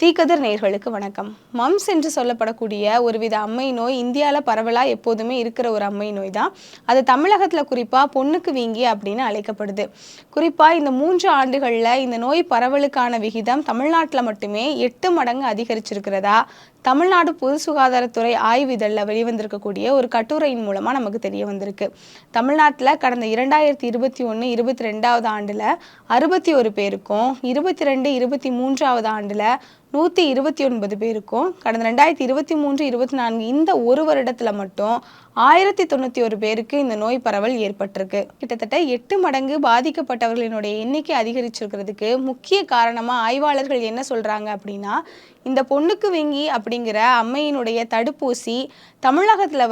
தீக்கதிர் நேயர்களுக்கு வணக்கம். மம்ஸ் என்று சொல்லப்படக்கூடிய ஒருவித அம்மை நோய் இந்தியாவில் பரவலாக எப்போதுமே இருக்கிற ஒரு அம்மை நோய் தான். அது தமிழகத்தில் குறிப்பாக பொண்ணுக்கு வீங்கி அப்படின்னு அழைக்கப்படுது. குறிப்பாக இந்த 3 ஆண்டுகளில் இந்த நோய் பரவலுக்கான விகிதம் தமிழ்நாட்டில் மட்டுமே 8 மடங்கு அதிகரிச்சிருக்கிறதா தமிழ்நாடு பொது சுகாதாரத்துறை ஆய்வு இதழில் வெளிவந்திருக்கக்கூடிய ஒரு கட்டுரையின் மூலமாக நமக்கு தெரிய வந்திருக்கு. தமிழ்நாட்டில் கடந்த 2021-22 ஆண்டில் 61 பேருக்கும் 22-23 ஆண்டில் 129 பேருக்கும் கடந்த 2023-24 இந்த ஒரு வருடத்தில் மட்டும் 1091 பேருக்கு இந்த நோய் பரவல் ஏற்பட்டிருக்கு. கிட்டத்தட்ட 8 மடங்கு பாதிக்கப்பட்டவர்களினுடைய எண்ணிக்கை அதிகரிச்சிருக்கிறதுக்கு முக்கிய காரணமாக ஆய்வாளர்கள் என்ன சொல்கிறாங்க அப்படின்னா, இந்த பொண்ணுக்கு வீங்கி அப்படிங்கிற அம்மையினுடைய தடுப்பூசி தமிழகத்தில்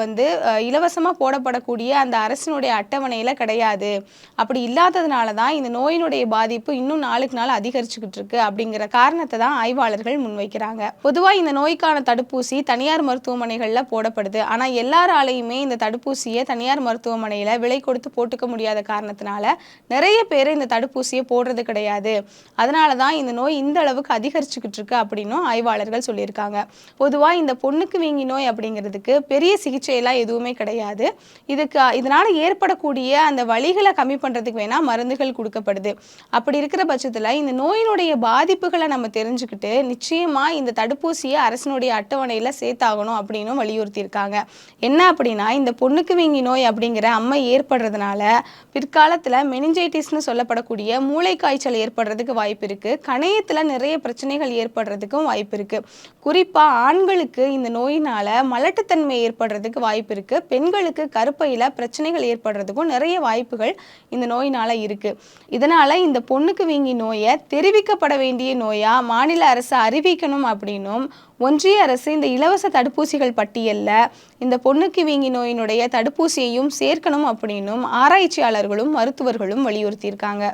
இலவசமாக போடப்படக்கூடிய அந்த அரசினுடைய அட்டவணையில் கிடையாது. அப்படி இல்லாததுனால தான் இந்த நோயினுடைய பாதிப்பு இன்னும் நாளுக்கு நாள் அதிகரிச்சுக்கிட்டு இருக்கு அப்படிங்கிற காரணத்தை தான் ஆய்வாளர்கள் முன்வைக்கிறாங்க. பொதுவாக இந்த நோய்க்கான தடுப்பூசி தனியார் மருத்துவமனைகளில் போடப்படுது. ஆனால் எல்லாராலையுமே இந்த தடுப்பூசியை தனியார் மருத்துவமனையில் விலை கொடுத்து போட்டுக்க முடியாத காரணத்தினால நிறைய பேர் இந்த தடுப்பூசியை போடுறது கிடையாது. அதனால தான் இந்த நோய் இந்த அளவுக்கு அதிகரிச்சுக்கிட்டு இருக்கு அப்படின்னும் ஆய்வாளர்கள் சொல்லியிருக்காங்க. பொதுவாக இந்த பொண்ணுக்கு வீங்கி நோய் அப்படிங்கிறதுக்கு பெரிய சிகிச்சையெல்லாம் எதுவுமே கிடையாது. இதனால் ஏற்படக்கூடிய அந்த வலிகளை கம்மி பண்ணுறதுக்கு வேணால் மருந்துகள் கொடுக்கப்படுது. அப்படி இருக்கிற பட்சத்தில் இந்த நோயினுடைய பாதிப்புகளை நம்ம தெரிஞ்சுக்கிட்டு நிச்சயமாக இந்த தடுப்பூசியை அரசினுடைய அட்டவணையில் சேர்த்தாகணும் அப்படின்னு வலியுறுத்தியிருக்காங்க. என்ன அப்படின்னா, இந்த பொண்ணுக்கு வீங்கி நோய் அப்படிங்கிற அம்மை ஏற்படுறதுனால பிற்காலத்தில் மெனிஞ்சைட்டிஸ்னு சொல்லப்படக்கூடிய மூளை காய்ச்சல் ஏற்படுறதுக்கு வாய்ப்பு இருக்குது. கணையத்தில் நிறைய பிரச்சனைகள் ஏற்படுறதுக்கும் வாய்ப்பு இருக்குது. குறிப்பாக ஆண்களுக்கு இந்த நோயினால் மலட்டுத்தன்மை ஏற்படுறதுக்கு வாய்ப்பு இருக்குது. பெண்களுக்கு கருப்பையில் பிரச்சனைகள் ஏற்படுறதுக்கும் நிறைய வாய்ப்புகள் இந்த நோயினால் இருக்குது. இதனால் இந்த பொண்ணுக்கு வீங்கி நோயை தெரிவிக்கப்பட வேண்டிய நோயாக மாநில அரசு அறிவிக்கணும் அப்படின்னும், ஒன்றிய அரசு இந்த இலவச தடுப்பூசிகள் பட்டியலில் இந்த பொண்ணுக்கு வீங்கி நோயினுடைய தடுப்பூசியையும் சேர்க்கணும் அப்படின்னும் ஆராய்ச்சியாளர்களும் மருத்துவர்களும் வலியுறுத்தியிருக்காங்க.